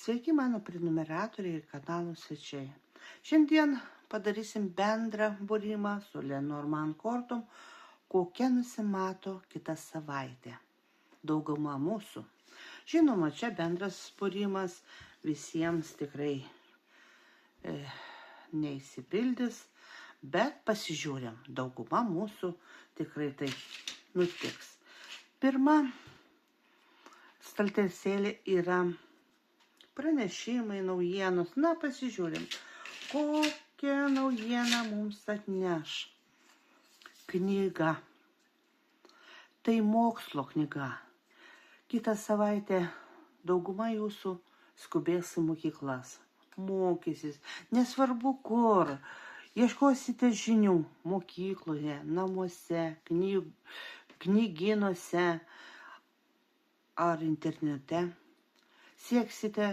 Sveiki mano prenumeratoriai ir kanalų svečiai. Šiandien padarysim bendrą būrimą su Lenormand kortom, kokia nusimato kitą savaitę. Dauguma mūsų. Žinoma, čia bendras būrimas visiems tikrai neįsipildys, bet pasižiūrim, dauguma mūsų tikrai tai nutiks. Pirma staltiesėlė yra pranešimai, naujienos. Na, pasižiūrim, kokią naujieną mums atneš knyga. Tai mokslo knyga. Kitą savaitę dauguma jūsų skubės į mokyklas, mokysis, nesvarbu kur. Ieškosite žinių mokykloje, namuose, knygynuose ar internete. Sieksite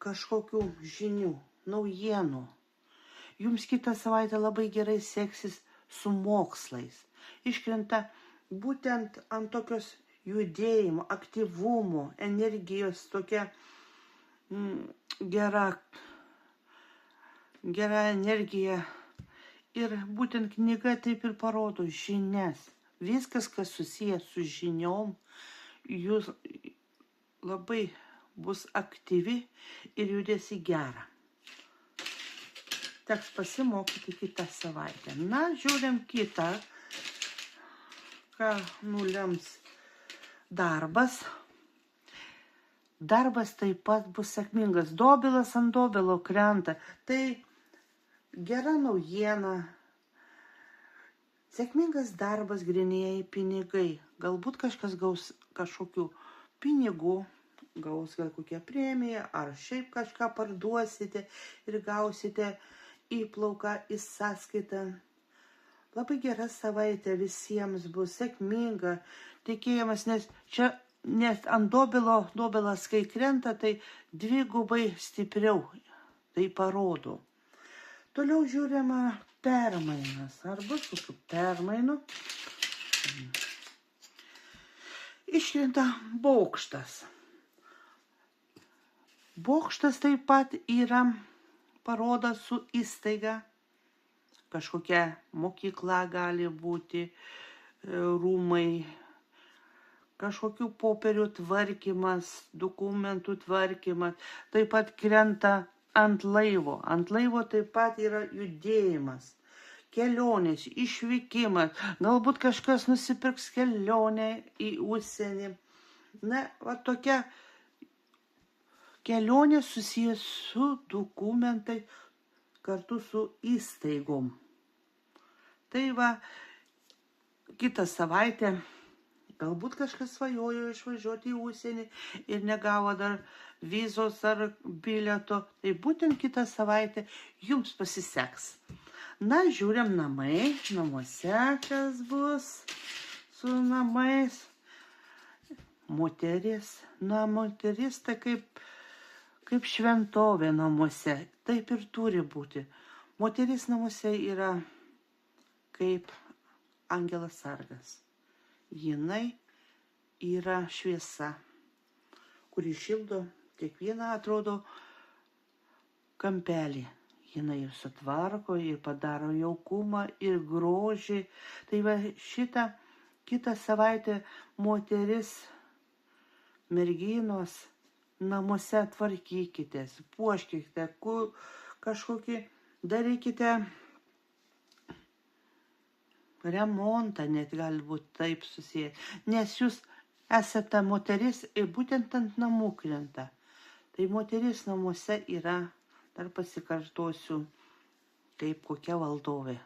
kažkokių žinių, naujienų. Jums kitą savaitę labai gerai seksis su mokslais. Iškrenta būtent ant tokios judėjimo, aktyvumo, energijos, tokia gera energija. Ir būtent knyga taip ir parodo žinias. Viskas, kas susijęs su žiniom, jūs labai bus aktyvi ir judės į gerą. Teks pasimokyti kitą savaitę. Na, žiūrim kitą, ką nulems darbas. Darbas taip pat bus sėkmingas. Dobilas ant dobilo krenta. Tai gera naujiena. Sėkmingas darbas, grynieji pinigai. Galbūt kažkas gaus kažkokių pinigų, gaus gal kokią premiją, ar šiaip kažką parduosite ir gausite įplauką į sąskaitą. Labai gera savaitė visiems bus, sėkminga, tikėjimas, nes ant dobilas, kai krenta, tai dvigubai stipriau tai parodo. Toliau žiūrima permainas. Ar bus kokių permainų? Iškrenta bokštas. Bokštas taip pat yra paroda su įstaiga. Kažkokia mokykla gali būti, rūmai, kažkokių popierių tvarkymas, dokumentų tvarkymas. Taip pat krenta ant laivo. Ant laivo taip pat yra judėjimas. Kelionės, išvykimas, galbūt kažkas nusipirks kelionę į užsienį. Na, va tokia kelionė susijęs su dokumentai kartu su įstaigom. Tai va, kitą savaitę galbūt kažkas svajojo išvažiuoti į užsienį ir negavo dar vizos ar bilieto. Tai būtent kitą savaitę jums pasiseks. Na, žiūrim namuose, kas bus su namais. Moteris. Na, moteris tai kaip šventovė namuose. Taip ir turi būti. Moteris namuose yra kaip angelas sargas. Jinai yra šviesa, kuri šildo kiekvieną, atrodo, kampelį. Jinai ir sutvarko, ir padaro jaukumą, ir grožį. Tai va šitą kitą savaitę moteris, merginos, namuose tvarkykitės, puoškite, kažkokį darykite remontą, net gali būti taip susiję. Nes jūs esate moteris ir būtent ant namų krenta. Tai moteris namuose yra, dar pasikartosiu, kaip kokia valdovė.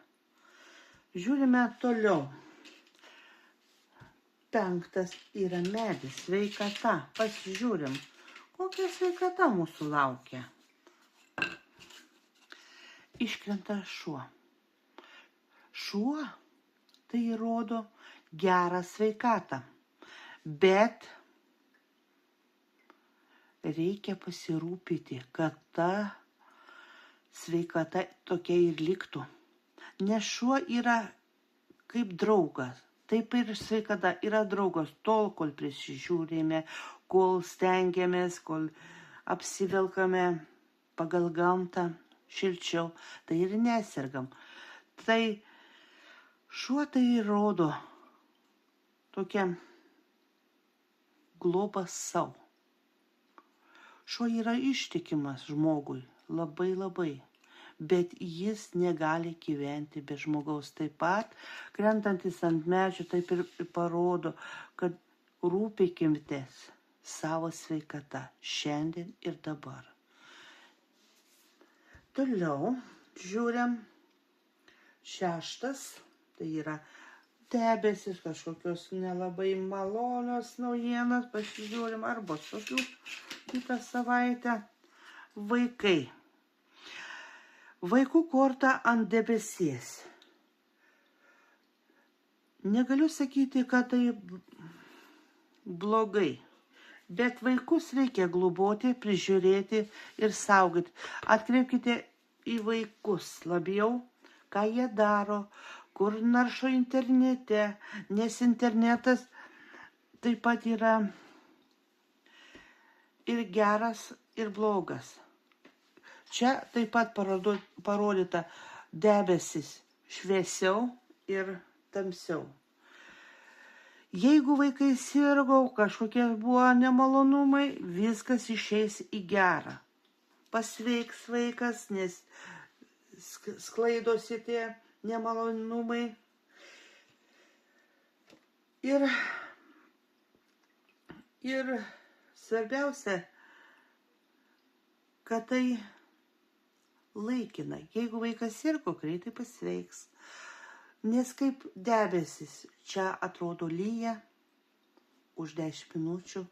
Žiūrime toliau. 5 yra medis, sveikata. Pasižiūrim, kokia sveikata mūsų laukia. Iškrenta šuo. Šuo tai rodo gerą sveikatą, bet reikia pasirūpinti, kad ta sveikata tokia ir liktų. Nes šuo yra kaip draugas. Taip ir sveikata yra draugas tol, kol prisižiūrime, kol stengiamės, kol apsivelkame pagal gamtą šilčiau, tai ir nesergam. Tai šuo tai rodo tokią globą savo. Šuo yra ištikimas žmogui labai, bet jis negali gyventi be žmogaus. Taip pat, krentantis ant medžio, taip ir parodo, kad rūpėkimės savo sveikata šiandien ir dabar. Toliau žiūrim 6, tai yra debesis, kažkokios nelabai malonios naujienos, pasižiūrim, arba tokių kitą savaitę. Vaikai. Vaikų korta ant debesies. Negaliu sakyti, kad tai blogai, bet vaikus reikia globoti, prižiūrėti ir saugoti. Atkreipkite į vaikus labiau, ką jie daro, kur naršo internete, nes internetas taip pat yra ir geras, ir blogas. Čia taip pat parodyta debesis šviesiau ir tamsiau. Jeigu vaikai sirgo, kažkokie buvo nemalonumai, viskas išeis į gerą. Pasveiks vaikas, nes sklaidosi tie nemalonumai. Ir svarbiausia, kad tai laikina. Jeigu vaikas sirgo, greitai pasveiks. Nes kaip debesis, čia atrodo lyja, už 10 minučių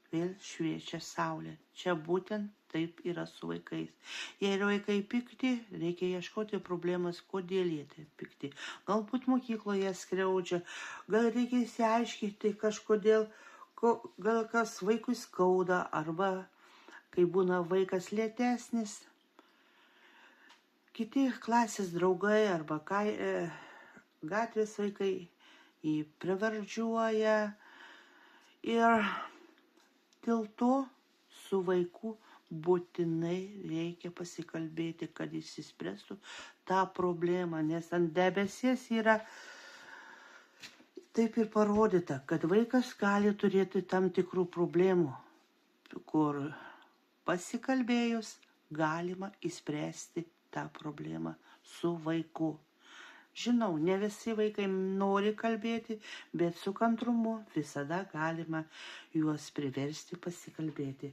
vėl šviečia saulė. Čia būtent taip yra su vaikais. Jei vaikai pikti, reikia ieškoti problemas, kodėl jie taip pikti. Galbūt mokykloje skriaudžia, gal reikia įsiaiškinti kažkodėl, gal kas vaikui skauda, arba kai būna vaikas lėtesnis, kiti klasės draugai arba gatvės vaikai jį pravardžiuoja ir dėl to su vaiku būtinai reikia pasikalbėti, kad išsispręstų tą problemą, nes ant debesies yra taip ir parodyta, kad vaikas gali turėti tam tikrų problemų, kur pasikalbėjus galima išspręsti tą problemą su vaiku. Žinau, ne visi vaikai nori kalbėti, bet su kantrumu visada galima juos priversti pasikalbėti.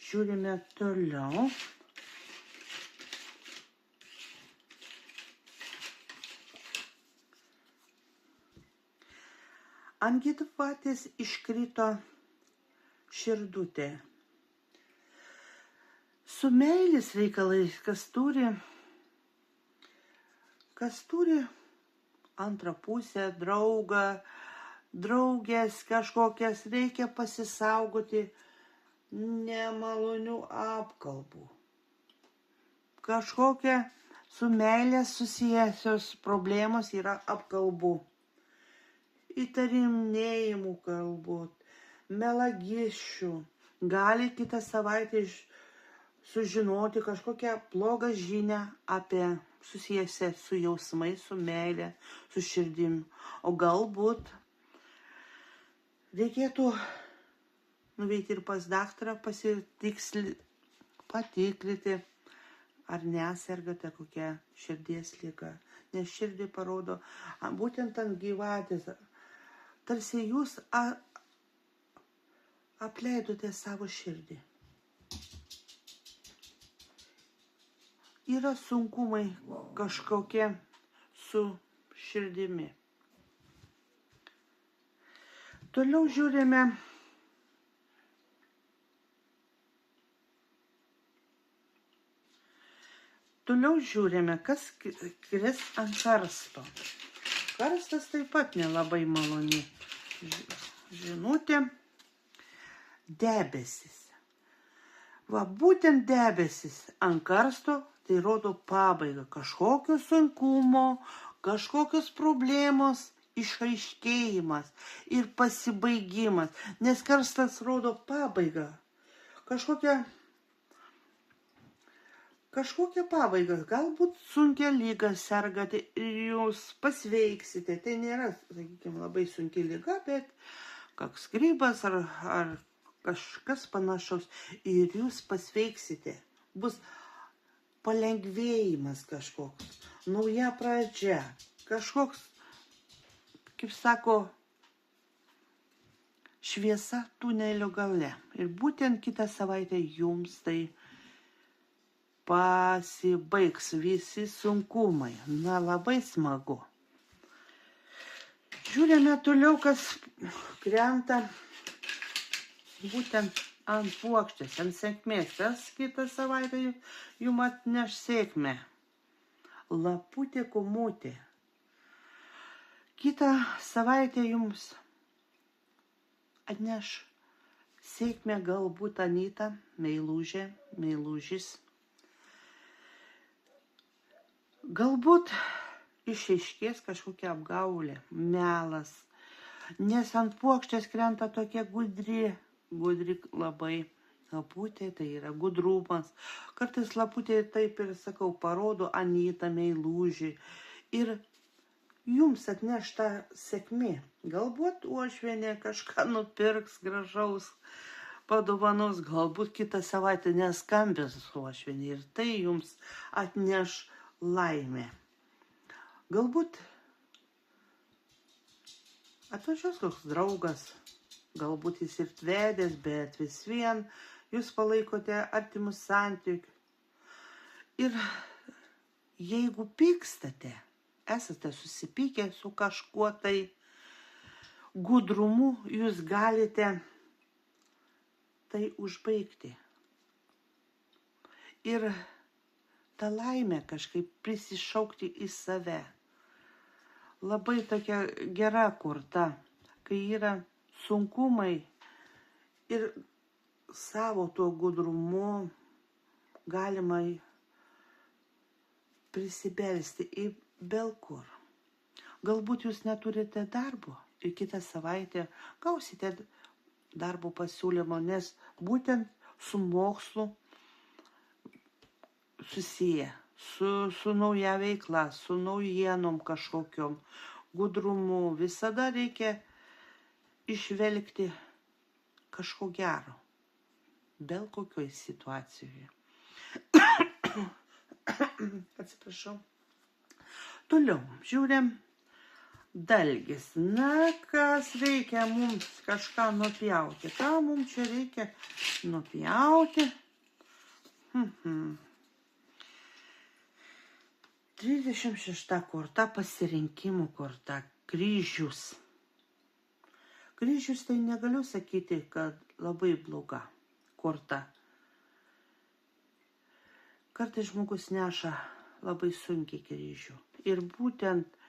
Žiūrime toliau. Ant gyvatės iškrito širdutė. Su meilės reikalais, kas turi antrą pusę, draugą, draugės kažkokias, reikia pasisaugoti nemalonių apkalbų. Kažkokia su meilė susijusios problemos yra apkalbų. Įtarinėjimų galbūt, melagysčių. Gali kitą savaitę sužinoti kažkokią blogą žinią apie susijusią su jausmais, su meilė, su širdim. O galbūt reikėtų nuveikti ir pas daktarą, patikrinti, ar nesergate kokią širdies ligą. Nes širdį parodo būtent ant gyvatės. Tarsi jūs apleidote savo širdį. Yra sunkumai kažkokie su širdimi. Toliau žiūrime, kas kris ant karsto. Karstas taip pat nelabai maloni žinutė. Debesis. Va, būtent debesis ant karsto tai rodo pabaigą, kažkokio sunkumo, kažkokios problemos, išaiškėjimas ir pasibaigimas, nes karstas rodo pabaigą, kažkokią kažkokia pabaiga, galbūt sunkia lyga sergate ir jūs pasveiksite. Tai nėra, sakykime, labai sunki lyga, bet koks grybas ar kažkas panašaus ir jūs pasveiksite. Bus palengvėjimas kažkoks, nauja pradžia, kažkoks, kaip sako, šviesa tunelio gale. Ir būtent kitą savaitę jums tai pasibaigs visi sunkumai. Na, labai smagu. Žiūrime toliau, kas krenta būtent ant puokštės, ant sėkmės. Kas kitą savaitę jums atneš sėkmę? Laputė kumutė. Kitą savaitę jums atneš sėkmę galbūt Anyta, meilužė, meilužis. Galbūt išaiškės kažkokia apgaulė, melas, nes ant puokštės krenta tokia gudri labai laputė, tai yra gudrumas. Kartais laputė, taip ir sakau, parodo Anytą, meilužį ir jums atneš tą sėkmė. Galbūt uošvienė kažką nupirks gražaus, padovanos, galbūt kitą savaitę neskambės uošvienė ir tai jums atneš laimė. Galbūt atvažiuos koks draugas, galbūt jis ir tvedęs, bet vis vien jūs palaikote artimus santykius. Ir jeigu pykstate, esate susipykę su kažkuo, tai gudrumu jūs galite tai užbaigti. Ir tą laimę kažkaip prisišaukti į save. Labai tokia gera korta, kai yra sunkumai ir savo tuo gudrumu galima prisibelsti į belkur. Galbūt jūs neturite darbo ir kitą savaitę gausite darbo pasiūlymą, nes būtent su mokslu susiję, su nauja veikla, su naujienom kažkokiom, gudrumu. Visada reikia išvelgti kažko gero, bel kokioj situacijoje. Atsiprašau. Toliau, žiūrėm, dalgis. Na, kas reikia mums kažką nupjauti? Ką mums čia reikia nupjauti? 36 korta, pasirinkimų korta, kryžius. Kryžius tai negaliu sakyti, kad labai bloga korta. Kartais žmogus neša labai sunkiai kryžių. Ir būtent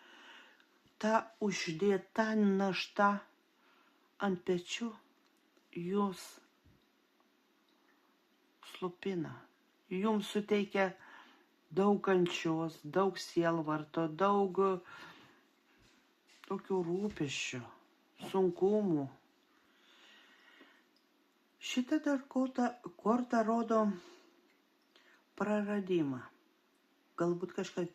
ta uždėta našta ant pečių jūs slopina. Jums suteikia daug kančios, daug sielvarto, daug tokių rūpesčių, sunkumų. Šita dar korta rodo praradimą. Galbūt kažką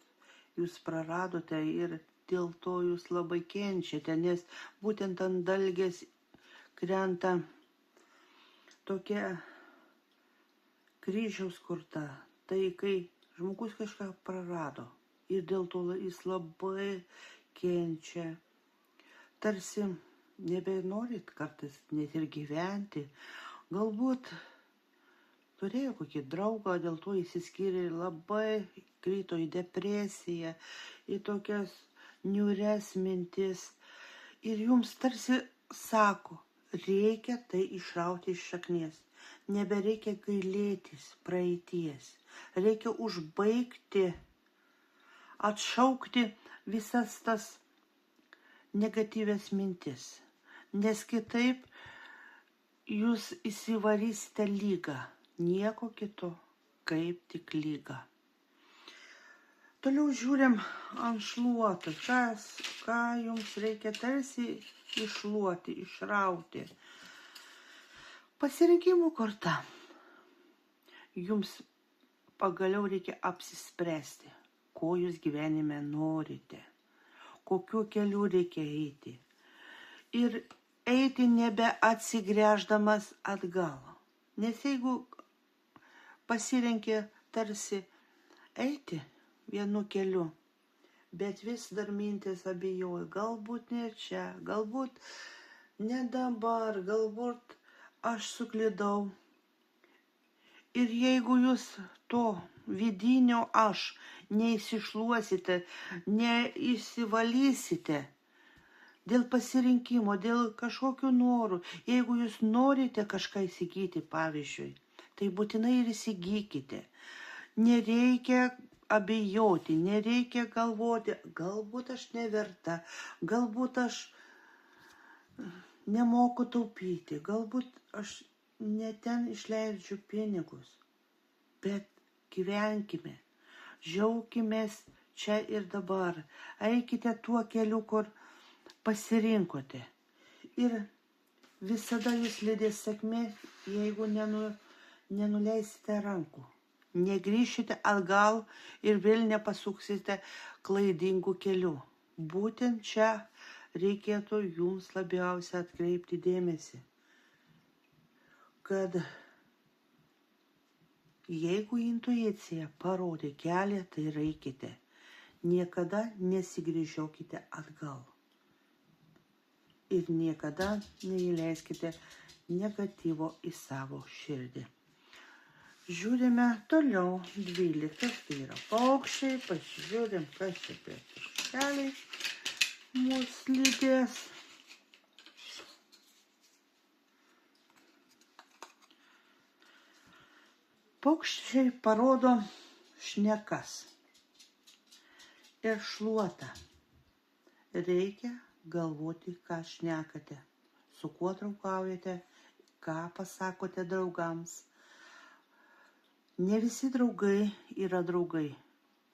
jūs praradote ir dėl to jūs labai kenčiate, nes būtent ant dalgės krenta tokia kryžiaus korta. Tai kai žmogus kažką prarado ir dėl to jis labai kenčia. Tarsi nebenorit kartais net ir gyventi. Galbūt turėjo kokį draugą, dėl to išsiskyrė ir labai krito į depresiją, į tokias niūres mintis. Ir jums tarsi sako, reikia tai išrauti iš šaknies. Nebereikia gailėtis praeities. Reikia užbaigti, atšaukti visas tas negatyvias mintis. Nes kitaip jūs įsivarysite lygą. Nieko kito, kaip tik lygą. Toliau žiūrim ant šluotų. Ką jums reikia tarsi iššluoti, išrauti. Pasirinkimų korta. Jums pagaliau reikia apsispręsti, ko jūs gyvenime norite, kokiu keliu reikia eiti. Ir eiti nebeatsigręždamas atgal. Nes jeigu pasirenki tarsi eiti vienu keliu, bet vis dar mintis abejoja, galbūt ne čia, galbūt ne dabar, galbūt aš suklydau. Ir jeigu jūs to vidinio aš neįsišluosite, neįsivalysite dėl pasirinkimo, dėl kažkokių norų, jeigu jūs norite kažką įsigyti, pavyzdžiui, tai būtinai ir įsigykite. Nereikia abejoti, nereikia galvoti, galbūt aš neverta, galbūt aš nemoku taupyti, galbūt aš ne ten išleidžiu pinigus. Bet gyvenkime, džiaukimės čia ir dabar, eikite tuo keliu, kur pasirinkote. Ir visada jūs lydės sėkmė, jeigu nenuleisite rankų. Negrįšite atgal ir vėl nepasuksite klaidingų kelių. Būtent čia reikėtų jums labiausiai atkreipti dėmesį, kad jeigu intuicija parodė kelią, tai reikite. Niekada nesigrįžiokite atgal. Ir niekada neįleiskite negatyvo į savo širdį. Žiūrime toliau 12, tai yra paukščiai, pasižiūrim, kas čia prie paukšteliai mūsų lydės. Paukščiai parodo šnekas ir šluotą. Reikia galvoti, ką šnekate, su kuo draugaujate, ką pasakote draugams. Ne visi draugai yra draugai.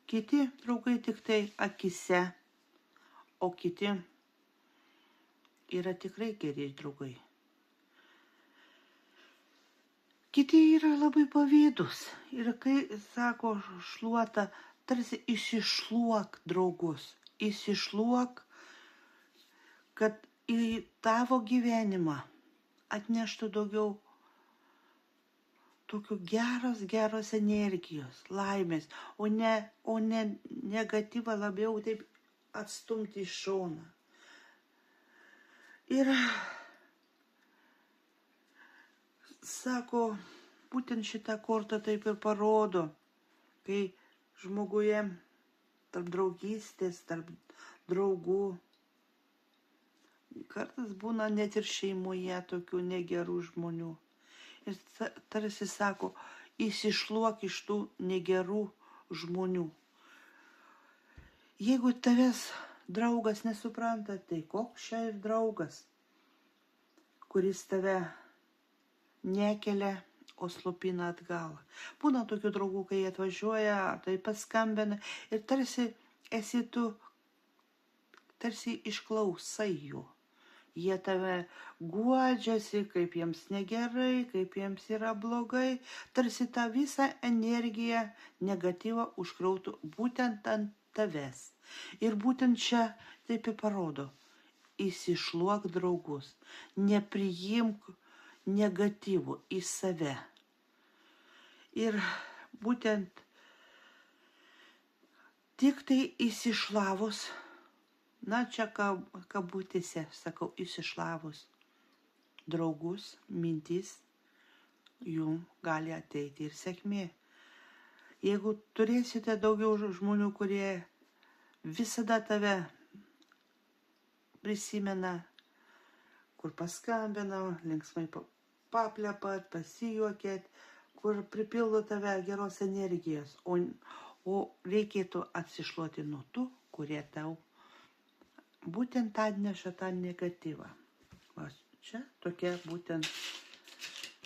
Kiti draugai tik tai akise, o kiti yra tikrai geri draugai. Kiti yra labai pavydus ir kai sako šluota, tarsi išsišluok draugus, išsišluok, kad į tavo gyvenimą atneštų daugiau tokių geros energijos, laimės, o ne negatyvą labiau taip atstumti į šoną. Ir sako, būtent šitą kortą taip ir parodo, kai žmoguje tarp draugystės, tarp draugų, kartais būna net ir šeimoje tokių negerų žmonių. Ir tarsi sako, išsišluok iš tų negerų žmonių. Jeigu tavęs draugas nesupranta, tai koks čia ir draugas, kuris tave nekelia, o slopina atgal. Būna tokių draugų, kai atvažiuoja, tai paskambina ir tarsi esi tu, tarsi išklausai jų. Jie tave guodžiasi, kaip jiems negerai, kaip jiems yra blogai, tarsi tą visą energiją negatyvą užkrautų būtent ant tavęs. Ir būtent čia taip ir parodo. Įsišluok draugus, nepriimk negatyvų į save. Ir būtent tik tai įsišlavus, na čia kabutėse, sakau, įsišlavus draugus, mintis, jum gali ateiti ir sėkmė. Jeigu turėsite daugiau žmonių, kurie visada tave prisimena, kur paskambina, linksmai paplepat, pasijuokėt, kur pripildo tave geros energijos, o reikėtų atsišluoti nuo tų, kurie tau būtent atneša tą negatyvą. Va, čia tokia būtent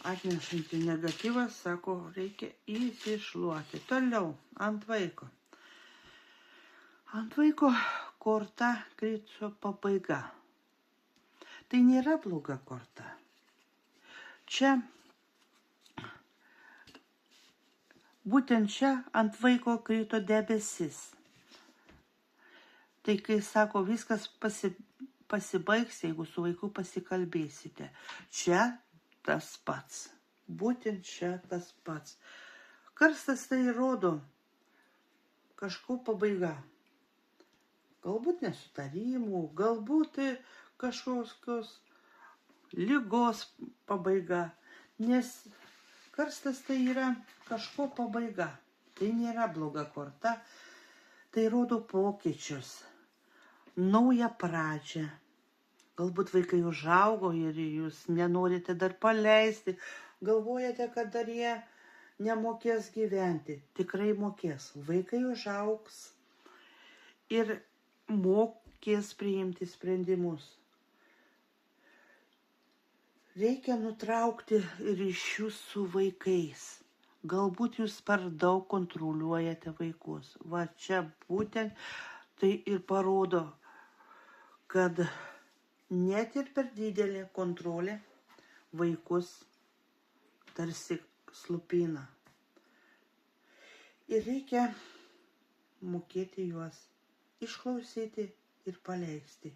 atnešanti negatyvą, sako, reikia įsišluoti. Toliau, ant vaiko. Ant vaiko korta krito pabaiga. Tai nėra bloga korta. Čia būtent čia ant vaiko krito debesis. Tai kai sako, viskas pasibaigs, jeigu su vaiku pasikalbėsite. Čia tas pats. Būtent čia tas pats. Karstas tai rodo kažko pabaiga. Galbūt nesutarimų, galbūt kažkokios ligos pabaiga. Nes karstas tai yra kažko pabaiga. Tai nėra bloga korta. Tai rodo pokyčius. Naują pradžią. Galbūt vaikai užaugo ir jūs nenorite dar paleisti. Galvojate, kad dar jie nemokės gyventi. Tikrai mokės. Vaikai užaugs ir mokės priimti sprendimus. Reikia nutraukti ryšius su vaikais. Galbūt jūs per daug kontroliuojate vaikus. Va čia būtent tai ir parodo, kad net ir per didelė kontrolė vaikus tarsi slopina. Ir reikia mokėti juos išklausyti ir paleisti.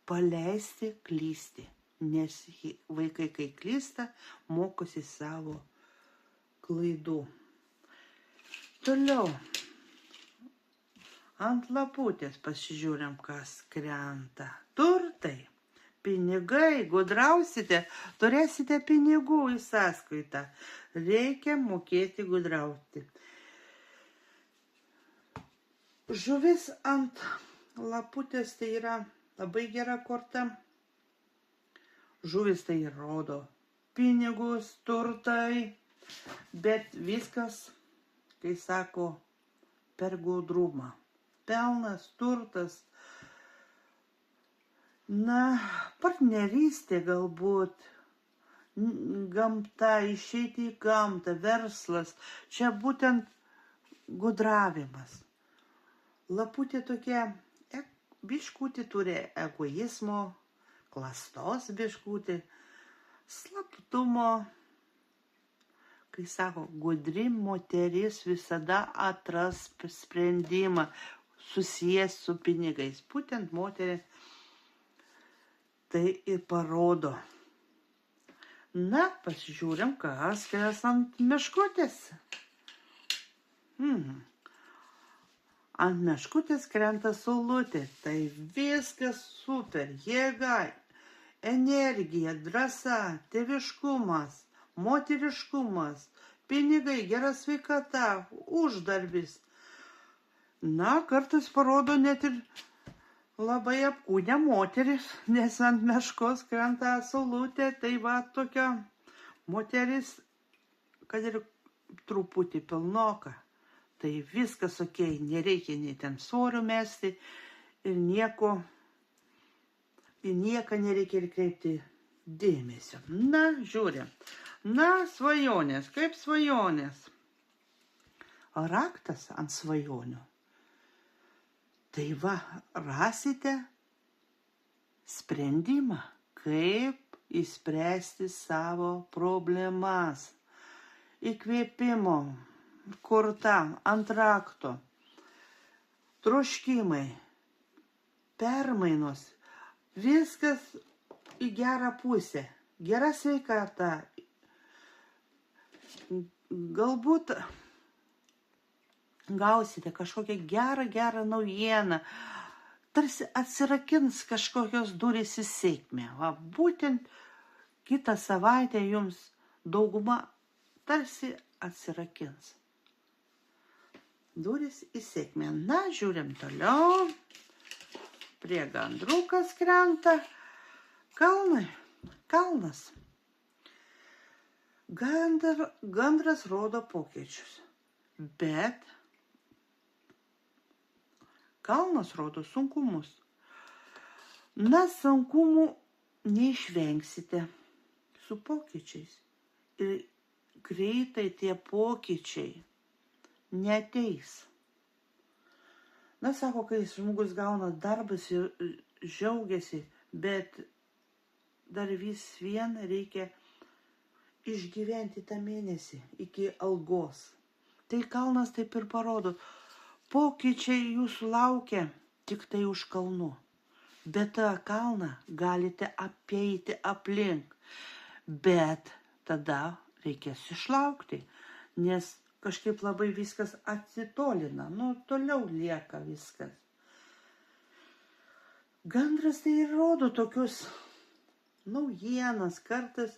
Paleisti klysti, nes vaikai, kai klysta, mokosi savo klaidų. Toliau. Ant laputės pasižiūrim, kas krenta. Turtai, pinigai, gudrausite, turėsite pinigų į sąskaitą. Reikia mokėti gudrauti. Žuvis ant laputės tai yra labai gera korta. Žuvis tai rodo pinigus, turtai, bet viskas, kai sako, per gudrumą. Pelnas, turtas, partnerystė galbūt, gamta, išeiti į gamtą, verslas, čia būtent gudravimas. Laputė tokia, biškutė turi egoizmo, klastos biškutė, slaptumo. Kai sako, gudri moteris visada atras sprendimą susijęs su pinigais. Būtent moterį tai ir parodo. Pasižiūrim, kas ant meškutės. Ant meškutės krenta saulutė. Tai viskas super. Jėga, energija, drąsa, tėviškumas, moteriškumas, pinigai, gera sveikata, uždarbis. Kartais parodo net ir labai apkūnę moteris, nes ant meškos krenta saulutė, tai va tokia moteris, kad ir truputį pilnoka. Tai viskas okei, nereikia nei ten svorio mesti ir į nieką nereikia ir kreipti dėmesio. Žiūrėm. Svajonės, kaip svajonės. Raktas ant svajonių. Tai va, rasite sprendimą, kaip išspręsti savo problemas. Įkvėpimo, korta ant rakto, troškimai, permainos, viskas į gerą pusę, gera sveikata. Galbūt gausite kažkokią gerą naujieną, tarsi atsirakins kažkokios durys į sėkmę. Būtent kitą savaitę jums dauguma tarsi atsirakins. Durys į sėkmę. Žiūrim toliau. Prie gandrų kas krenta. Kalnas. Gandras rodo pokyčius, bet kalnas rodo sunkumus. Sunkumų neišvengsite su pokyčiais. Ir greitai tie pokyčiai neateis. Sako, kai žmogus gauna darbas ir džiaugiasi, bet dar vis vien reikia išgyventi tą mėnesį iki algos. Tai kalnas taip ir parodo. Pokyčiai jūsų laukia tik tai už kalnų. Bet tą kalną galite apeiti aplink. Bet tada reikės išlaukti, nes kažkaip labai viskas atsitolina. Toliau lieka viskas. Gandras tai ir rodo tokius naujienas, kartais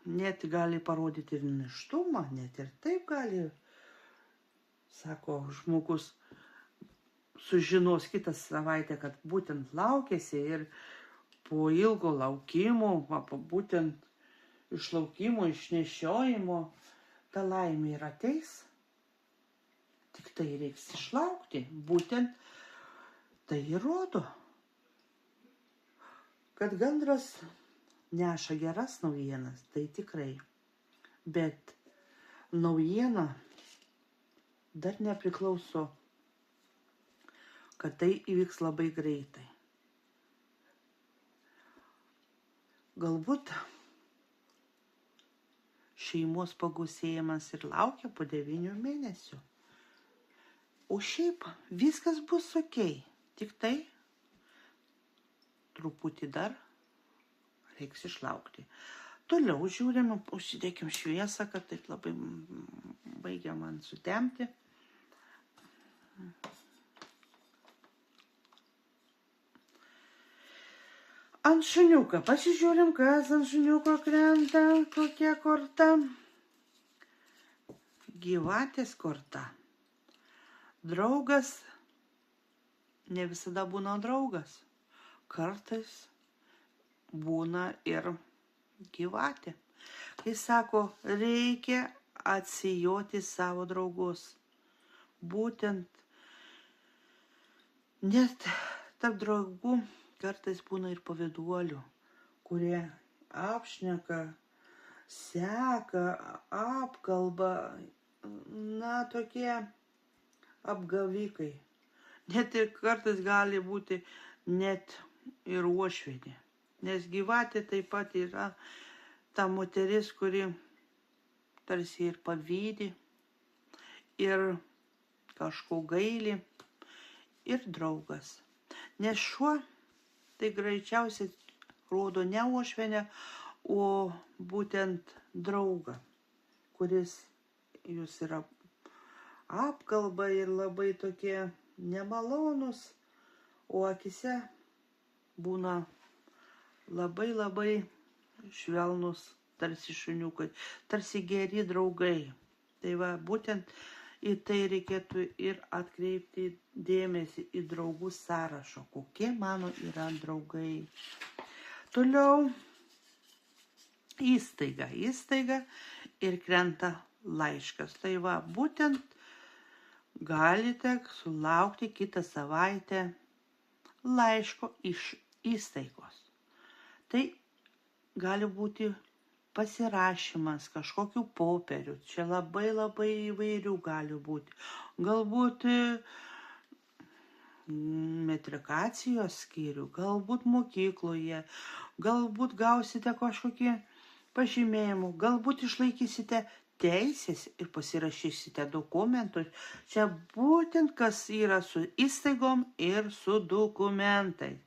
net gali parodyti ir nėštumą, net ir taip gali, sako žmogus, sužinos kitą savaitę, kad būtent laukėsi ir po ilgo laukimo, būtent iš laukimo, iš nešiojimo, ta laimė ir ateis. Tik tai reiks išlaukti, būtent tai ir rodo, kad gandras neša geras naujienas, tai tikrai. Bet naujiena dar nepriklauso, kad tai įvyks labai greitai. Galbūt šeimos pagausėjimas ir laukia po 9 mėnesių. O šiaip viskas bus okei, tik tai truputį dar reiks išlaukti. Toliau žiūrime, užsidėkim šviesą, kad taip labai baigia man sutemti. Ant šuniuką pasižiūrim, kas ant šuniuko krenta, kokia korta. Gyvatės korta. Draugas ne visada būna draugas. Kartais būna ir gyvatė. Kai sako, reikia atsijoti savo draugus. Būtent net tarp draugų kartais būna ir pavyduolių, kurie apšneka, seka, apkalba, tokie apgavikai. Net ir kartais gali būti net ir uošvienė. Nes gyvatė taip pat yra ta moteris, kuri tarsi ir pavydi, ir kažko gaili, ir draugas. Nes šuo tai greičiausiai rodo ne uošvienę, o būtent draugą, kuris jūs yra apkalba ir labai tokie nemalonus, o akise būna labai švelnus, tarsi šuniukai, tarsi geri draugai. Tai va, būtent į tai reikėtų ir atkreipti dėmesį į draugų sąrašą, kokie mano yra draugai. Toliau įstaiga ir krenta laiškas. Tai va, būtent galite sulaukti kitą savaitę laiško iš įstaigos. Tai gali būti pasirašymas kažkokių popierių. Čia labai įvairių gali būti. Galbūt metrikacijos skyrių, galbūt mokykloje, galbūt gausite kažkokį pažymėjimų, galbūt išlaikysite teisės ir pasirašysite dokumentus. Čia būtent kas yra su įstaigom ir su dokumentais.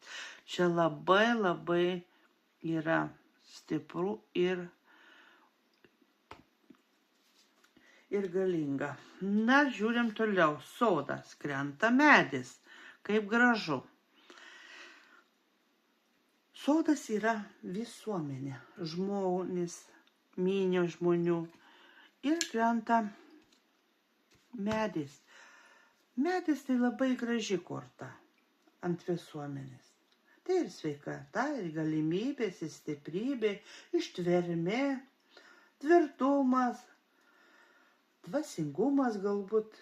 Čia labai yra stipru ir galinga. Žiūrim toliau. Sodas, krenta medis. Kaip gražu. Sodas yra visuomenė. Žmonės, minios žmonių. Ir krenta medis. Medis tai labai graži korta ant visuomenės. Tai ir sveikata, ir galimybės, ir stiprybė, ištvermė, tvirtumas, dvasingumas galbūt,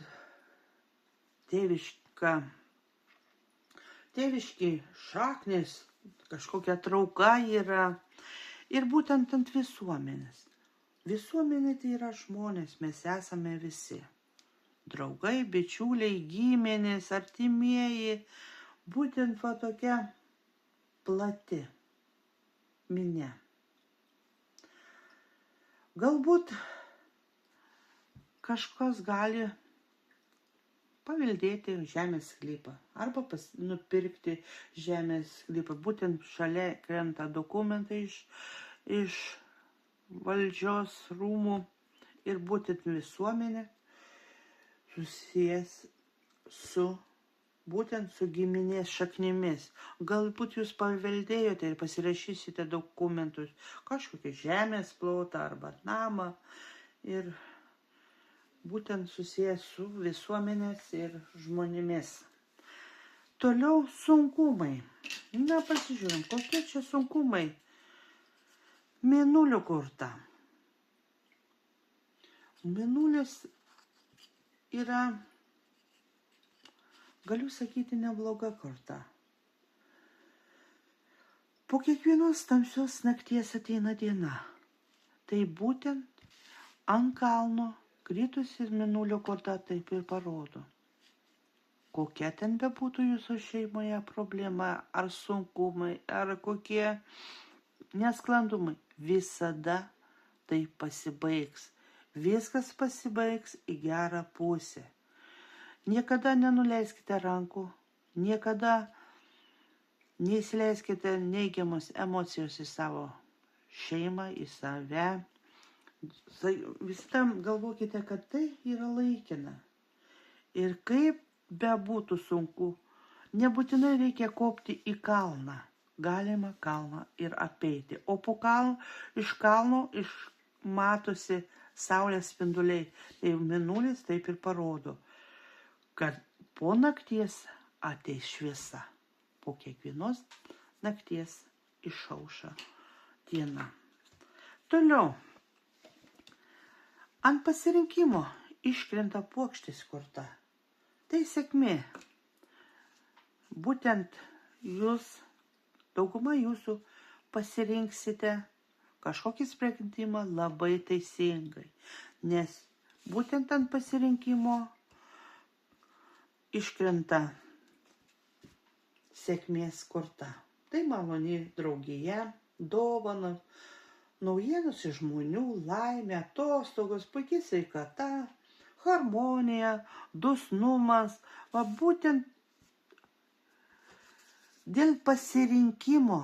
tėviški šaknis, kažkokia trauka yra. Ir būtent ant visuomenės. Visuomenė tai yra žmonės, mes esame visi. Draugai, bičiuliai, giminės, artimieji, būtent va tokia plati minia. Galbūt kažkas gali paveldėti žemės sklypą arba nupirkti žemės sklypą. Būtent šalia krenta dokumentai iš valdžios rūmų ir būtent visuomenė susijęs būtent su giminės šaknimis. Galbūt jūs paveldėjote ir pasirašysite dokumentus, kažkokį žemės plotą arba namą ir būtent susijęs su visuomenės ir žmonėmis. Toliau sunkumai. Na, pasižiūrim, kokie čia sunkumai. Mėnulio korta. Mėnulis yra, galiu sakyti, nebloga korta. Po kiekvienos tamsios nakties ateina diena. Tai būtent ant kalno kritusi mėnulio korta taip ir parodo. Kokia ten bebūtų jūsų šeimoje problema, ar sunkumai, ar kokie nesklandumai, visada tai pasibaigs. Viskas pasibaigs į gerą pusę. Niekada nenuleiskite rankų, niekada neįsileiskite neigiamos emocijos į savo šeimą, į save. Visada galvokite, kad tai yra laikina. Ir kaip bebūtų sunku, nebūtinai reikia kopti į kalną. Galima kalną ir apeiti. O po iš kalno matosi saulės spinduliai. Tai mėnulis taip ir parodo, kad po nakties ateis šviesa. Po kiekvienos nakties išauša diena. Toliau. Ant pasirinkimo iškrenta puokštės korta. Tai sėkmė. Būtent dauguma jūsų pasirinksite kažkokį sprendimą labai teisingai. Nes būtent ant pasirinkimo iškrenta sėkmės korta. Tai maloni draugija, dovanos, naujienos iš žmonių, laimė, atostogos, puikiai sveikata, harmonija, dosnumas. Va būtent dėl pasirinkimo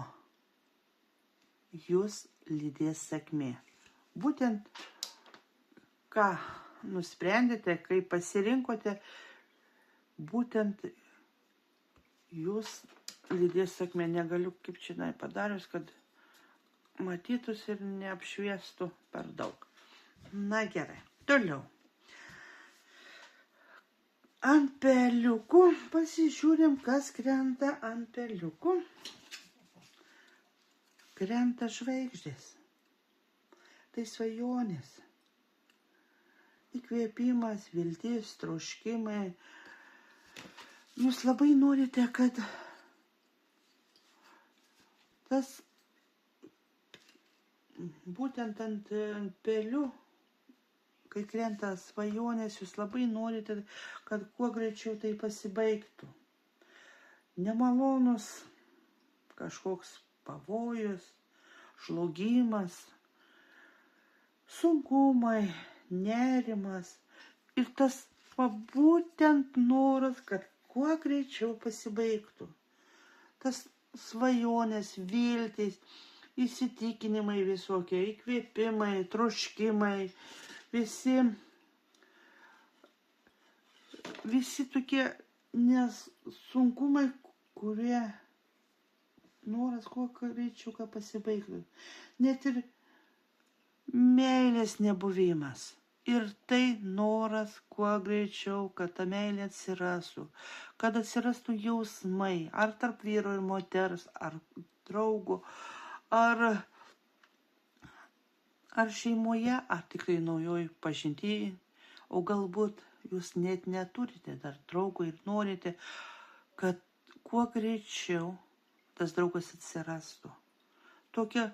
jūs lydės sėkmė. Būtent ką nusprendėte, kai pasirinkote, būtent jūs lydės sėkmė. Negaliu kaip čia padarius, kad matytus ir neapšviestų per daug. Na gerai, toliau. Ant peliukų pasižiūrim, kas krenta ant peliukų. Krenta žvaigždės. Tai svajonės. Įkvėpimas, viltis, troškimai. Jūs labai norite, kad tas būtent ant pelių, kai krenta svajonės, jūs labai norite, kad kuo greičiau tai pasibaigtų. Nemalonus kažkoks pavojus, žlugimas, sunkumai, nerimas ir tas būtent noras, kad kuo greičiau pasibaigtų. Tas svajonės, viltys, įsitikinimai visokie, įkvėpimai, troškimai, visi tokie sunkumai, kurie noras kuo greičiau pasibaigtų. Net ir meilės nebuvimas. Ir tai noras kuo greičiau, kad ta meilė atsirastų, kad atsirastų jausmai, ar tarp vyro ir moters, ar draugų, ar šeimoje, ar tikrai naujoj pažintyje, o galbūt jūs net neturite dar draugų ir norite, kad kuo greičiau tas draugas atsirastų. Tokia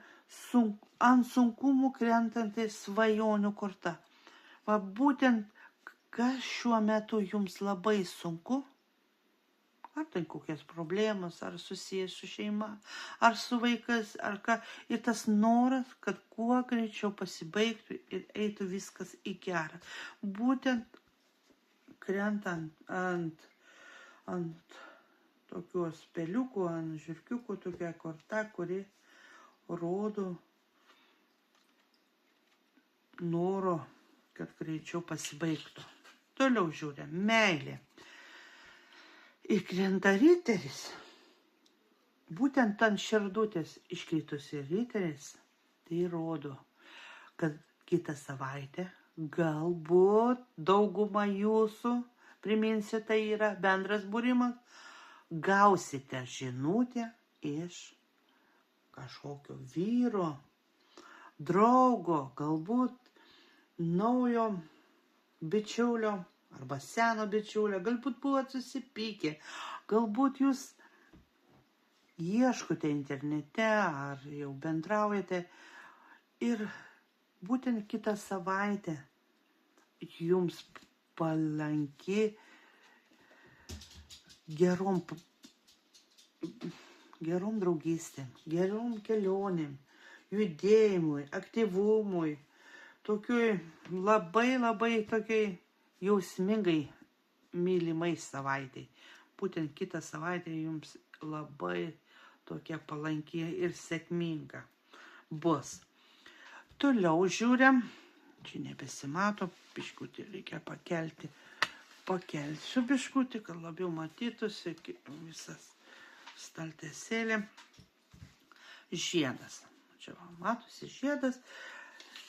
ant sunkumų krentanti svajonių korta. Va būtent, kas šiuo metu jums labai sunku, Ar tai kokias problemas, ar susijęs su šeima, ar su vaikais, ar ką. Ir tas noras, kad kuo greičiau pasibaigtų ir eitų viskas į gerą. Būtent krentant ant tokios peliukų, ant žiurkiukų, tokia korta, kuri rodo noro, kad greičiau pasibaigtų. Toliau žiūrėm, meilė. Įkrenta riteris, būtent ant širdutės iškritusi riteris, tai rodo, kad kitą savaitę galbūt dauguma jūsų, priminsiu, tai yra bendras būrimas, gausite žinutę iš kažkokio vyro, draugo, galbūt naujo bičiulio arba seno bičiulio, galbūt buvot susipykę, galbūt jūs ieškote internete ar jau bendraujate ir būtent kitą savaitę jums palanki gerom draugystėm, gerom kelionėm, judėjimui, aktyvumui, tokiui labai tokiai jausmingai mylimai savaitai. Būtent kitą savaitę jums labai tokia palanki ir sėkminga bus. Toliau žiūrėm, čia nebesimato, biškutį reikia pakelti. Pakelsiu biškutį, kad labiau matytųsi visas staltesėlė. Žiedas. Čia matosi žiedas.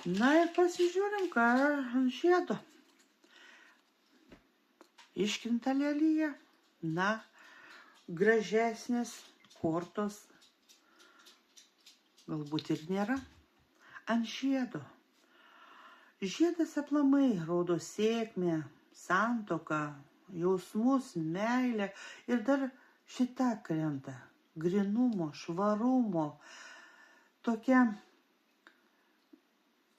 Na ir pasižiūrim, ką ant žiedo. Iškrinta lelija. Na, gražesnės kortos galbūt ir nėra. Ant žiedo. Žiedas aplamai rodo sėkmę, santuoką, jausmus, meilę ir dar šita krenta. Grynumo, švarumo, tokia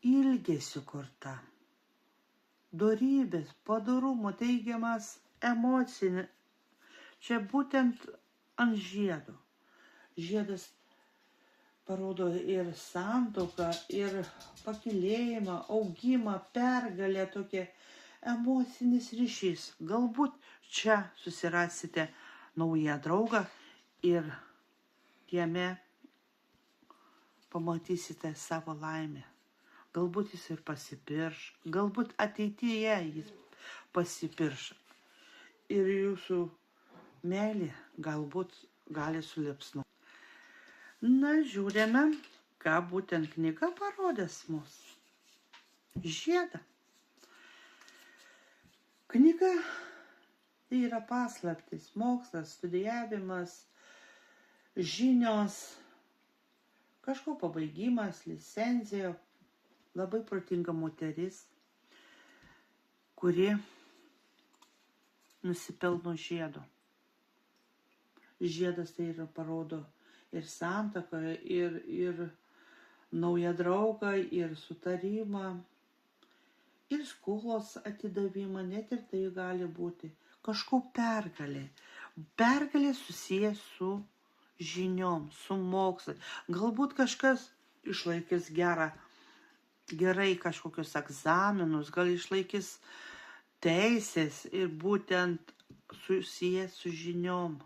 ilgesio korta. Dorybės, padorumo, teigiamas emocinė. Čia būtent ant žiedo. Žiedas parodo ir santuoką, ir pakilėjimą, augimą, pergalę, tokia emocinis ryšys. Galbūt čia susirasite naują draugą ir jame pamatysite savo laimę. Galbūt jis ir pasipirš, galbūt ateityje jis pasipirš. Ir jūsų meilė galbūt gali suliepsnuoti. Na, žiūrime, ką būtent knyga parodės mums. Žiedą. Knyga tai yra paslaptis, mokslas, studijavimas, žinios, kažko pabaigimas, licencija. Labai protinga moteris, kuri nusipelno žiedo. Žiedas tai yra parodo ir santuoką, ir naują draugą, ir sutarimą, ir skolos atidavimą, net ir tai gali būti kažko pergalė. Pergalė susijęs su žiniom, su mokslu. Galbūt kažkas išlaikys gerai kažkokius egzaminus, gal išlaikys teisės ir būtent susijęs su žiniom.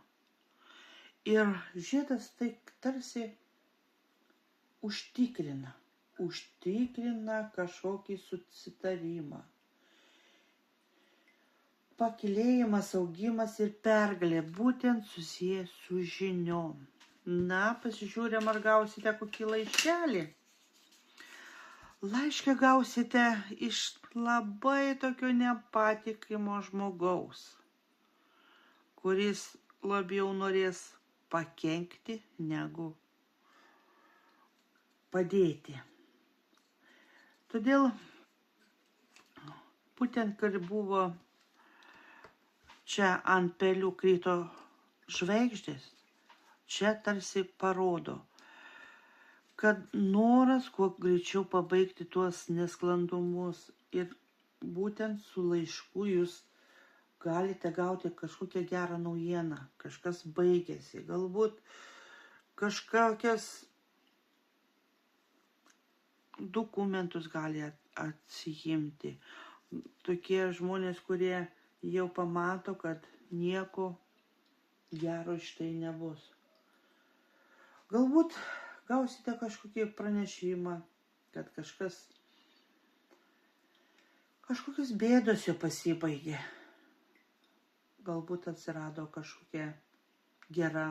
Ir žiedas tai tarsi užtikrina kažkokį susitarimą. Pakilėjimas, augimas ir pergalė būtent susijęs su žiniom. Na, pasižiūrėm, ar gausite kokį laiškelį. Laišką gausite iš labai tokio nepatikimo žmogaus, kuris labiau norės pakenkti negu padėti. Todėl būtent, kad buvo čia ant pelių krito žvaigždės, čia tarsi parodo, kad noras kuo greičiau pabaigti tuos nesklandumus ir būtent su laišku jūs galite gauti kažkokią gerą naujieną, kažkas baigėsi, galbūt kažkokias dokumentus gali atsijimti. Tokie žmonės, kurie jau pamato, kad nieko gero iš tai nebus. Galbūt gausite kažkokį pranešimą, kad kažkokios bėdos jau pasibaigė. Galbūt atsirado kažkokia gera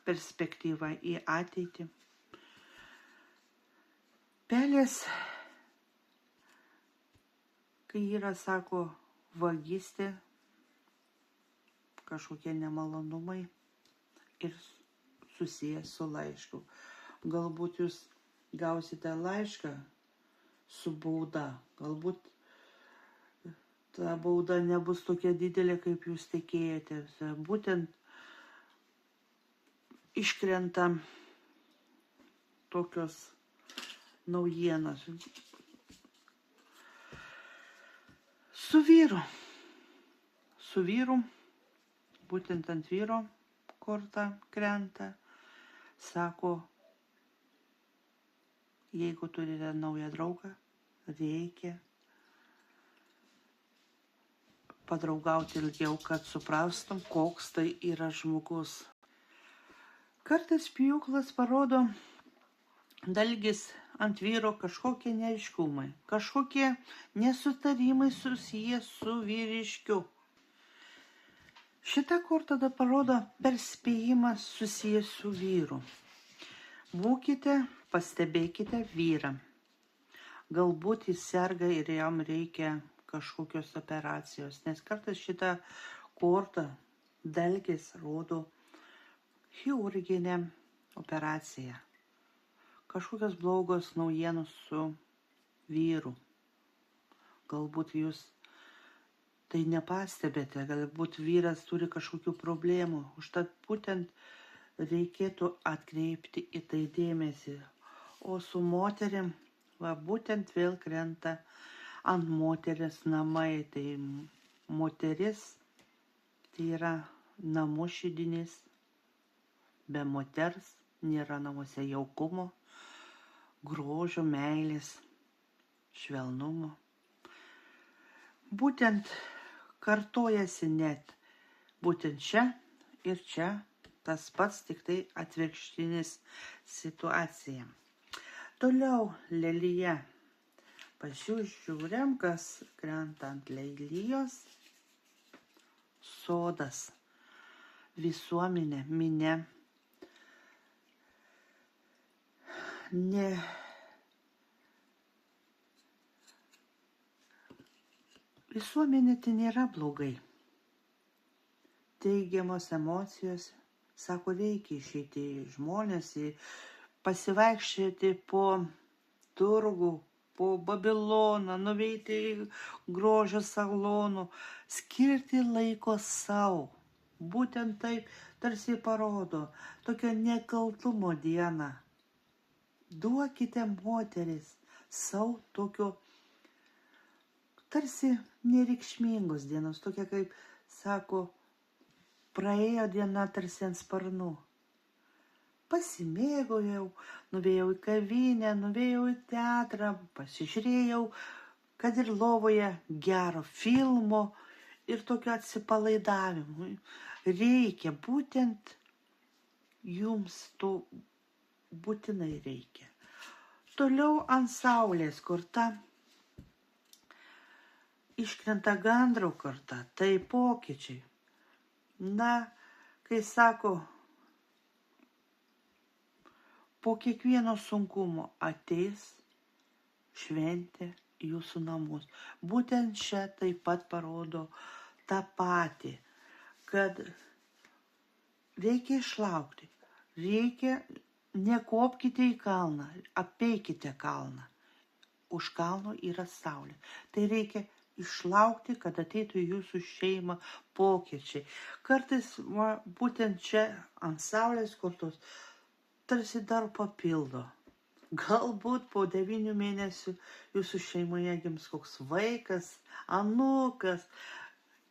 perspektyva į ateitį. Pelės, kai yra, sako, vagystė, kažkokie nemalonumai ir susijęs su laišku. Galbūt jūs gausite laišką su bauda. Galbūt ta bauda nebus tokia didelė, kaip jūs tikėjotės. Būtent iškrenta tokios naujienos. Su vyru, būtent ant vyro korta krenta, sako, jeigu turite naują draugą, reikia padraugauti ilgiau, kad suprastum, koks tai yra žmogus. Kartais pjūklas parodo dalgis ant vyro kažkokie neaiškumai, kažkokie nesutarimai susiję su vyriškiu. Šita korta tada parodo perspėjimą susijęs su vyru. Pastebėkite vyrą. Galbūt jis serga ir jam reikia kažkokios operacijos, nes kartais šita korta dalgis rodo chirurginę operaciją. Kažkokios blogos naujienos su vyru. Galbūt jūs tai nepastebėte, galbūt vyras turi kažkokių problemų. Užtat būtent reikėtų atkreipti į tai dėmesį. O su moterim, būtent vėl krenta ant moteris namai. Tai moteris, tai yra namų šydinys. Be moters nėra namuose jaukumo, grožio, meilės, švelnumo. Būtent kartojasi net būtent čia ir čia tas pats, tik tai atvirkštinis situacija. Toliau lelija. Pasižiūrėm, kas krenta ant lelijos. Sodas, visuomenė, minia. Visuomenė tai nėra blogai. Teigiamos emocijos, sako, reikia išeiti žmonės, pasivaikščioti po turgų, po Babiloną, nuveiti grožio salonų, skirti laiko savo. Būtent taip tarsi parodo tokio nekaltumo dieną. Duokite moteris savo tokio tarsi nereikšmingos dienos, tokia kaip, sako, praėjo diena tarsi ant sparnų. Pasimėgojau, nuvėjau į kavinę, nuvėjau į teatrą, pasižiūrėjau, kad ir lovoje gero filmo ir tokio atsipalaidavimo. Reikia, būtent jums to būtinai reikia. Toliau ant saulės korta iškrenta gandro korta, tai pokyčiai. Kai sako, po kiekvieno sunkumo ateis šventė jūsų namus. Būtent čia taip pat parodo tą patį, kad reikia išlaukti, nekopkite į kalną, apeikite kalną. Už kalno yra saulė. Tai reikia išlaukti, kad ateitų jūsų šeima pokyčiai. Kartais būtent čia ant saulės kortos tarsi dar papildo. Galbūt po 9 mėnesių jūsų šeimoje gims koks vaikas anūkas.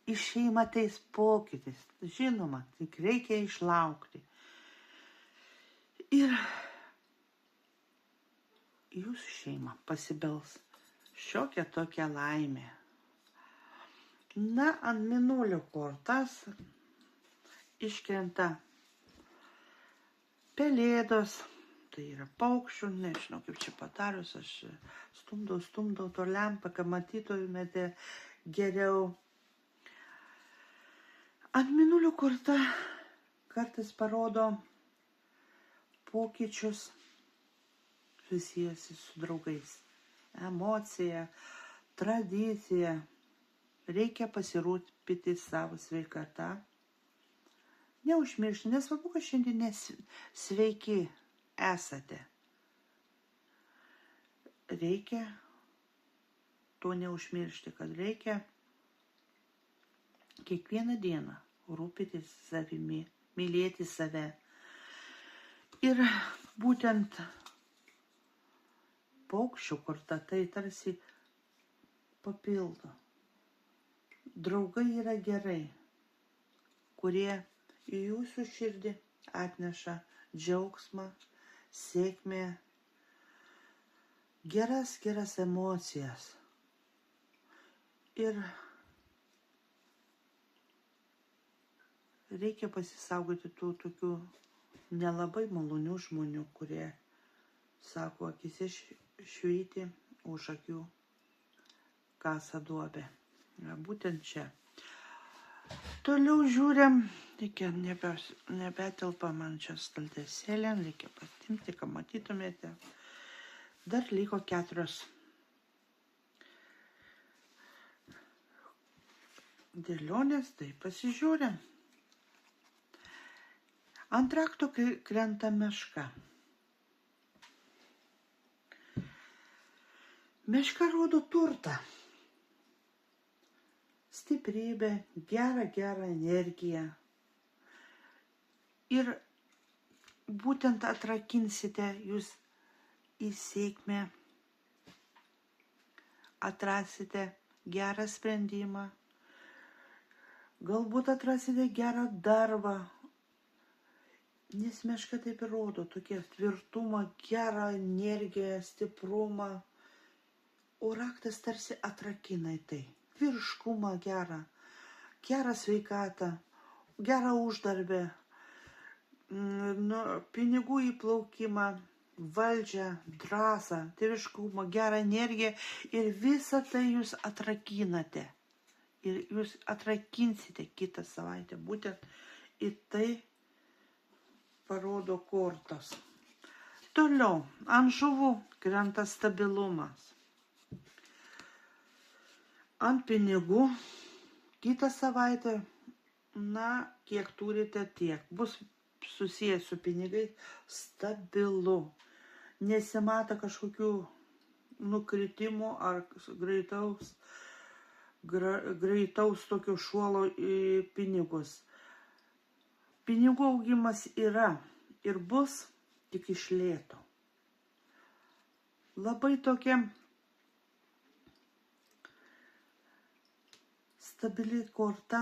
Į šeimą ateis pokytis. Žinoma, tik reikia išlaukti. Ir jūsų šeima pasibels šiokia tokia laimė. Na, ant mėnulio kortas iškrenta pelėdos, tai yra paukščių, nežinau kaip čia padarius, aš stumdau to lempą, kad matytumėte geriau. Ant mėnulio korta kartais parodo pokyčius susijęs su draugais. Emocija, tradicija. Reikia pasirūpinti savo sveikatą. Neužmiršti, nesvarbu, kad šiandien sveiki esate. Reikia to neužmiršti, kad reikia kiekvieną dieną rūpintis savimi, mylėti save. Ir būtent paukščių korta tai tarsi papildo. Draugai yra gerai, kurie į jūsų širdį atneša džiaugsmą, sėkmę, geras emocijas. Ir reikia pasisaugoti tų tokių nelabai malonių žmonių, kurie sako, akise švyti, už akių kasa duobę. Būtent čia. Toliau žiūrim, nebetelpa man čia staltesėlė, reikia patimti, ką matytumėte. Dar liko 4 dėlionės, tai pasižiūrim. Ant rakto krenta meška. Meška rodo turtą, stiprybę, gerą energiją. Ir būtent atrakinsite jūs į sėkmę, atrasite gerą sprendimą, galbūt atrasite gerą darbą, nes meška taip ir rodo, tokie tvirtumą, gerą energiją, stiprumą, o raktas tarsi atrakina į tai. Vyriškumą gerą sveikatą, gerą uždarbę, pinigų įplaukimą, valdžią, drąsą, tėviškumą, gerą energiją ir visą tai jūs atrakinate. Ir jūs atrakinsite kitą savaitę. Būtent į tai parodo kortos. Toliau, ant žuvų krenta stabilumas. Ant pinigų kitą savaitę, kiek turite, tiek. Bus susijęs su pinigais stabilu. Nesimata kažkokių nukritimų ar greitaus tokio šuolo į pinigus. Pinigų augimas yra ir bus tik iš lėto. Labai tokia stabili korta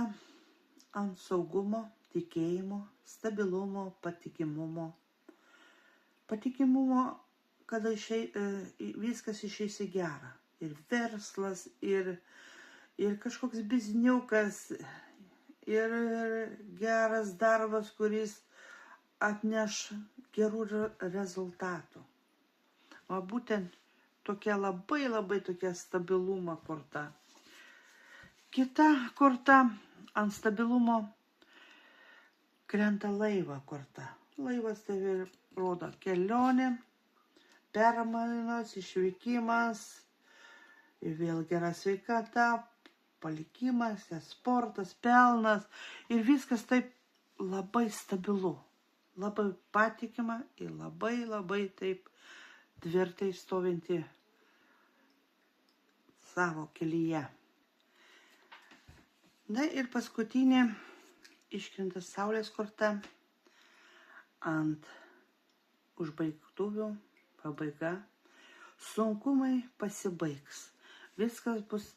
ant saugumo, tikėjimo, stabilumo, patikimumo. Patikimumo, kada viskas išeis į gerą. Ir verslas, ir kažkoks bizniukas, ir geras darbas, kuris atneš gerų rezultatų. O būtent tokia labai tokia stabilumo korta. Kita korta ant stabilumo krenta laivo korta. Laivas tai rodo kelionė, permainos, išvykimas, ir vėl gera sveikata, palikimas, sportas, pelnas ir viskas taip labai stabilu, labai patikima ir labai taip tvirtai stovinti savo kelyje. Na ir paskutinė iškrenta saulės korta ant užbaigtuvių, pabaiga. Sunkumai pasibaigs. Viskas bus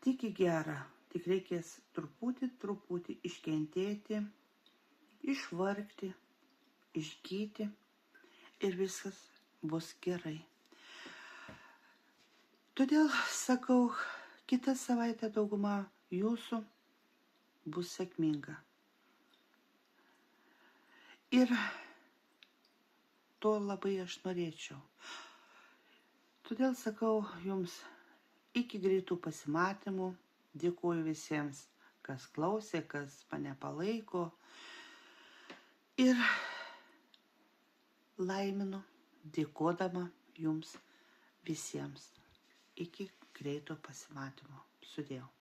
tik į gerą. Tik reikės truputį iškentėti, išvargti, išgyti ir viskas bus gerai. Todėl sakau, kitą savaitę dauguma jūsų bus sėkminga. Ir to labai aš norėčiau. Todėl sakau jums iki greitų pasimatymų. Dėkuoju visiems, kas klausė, kas mane palaiko. Ir laiminu, dėkodama jums visiems. Iki greito pasimatymo. Sudėjau.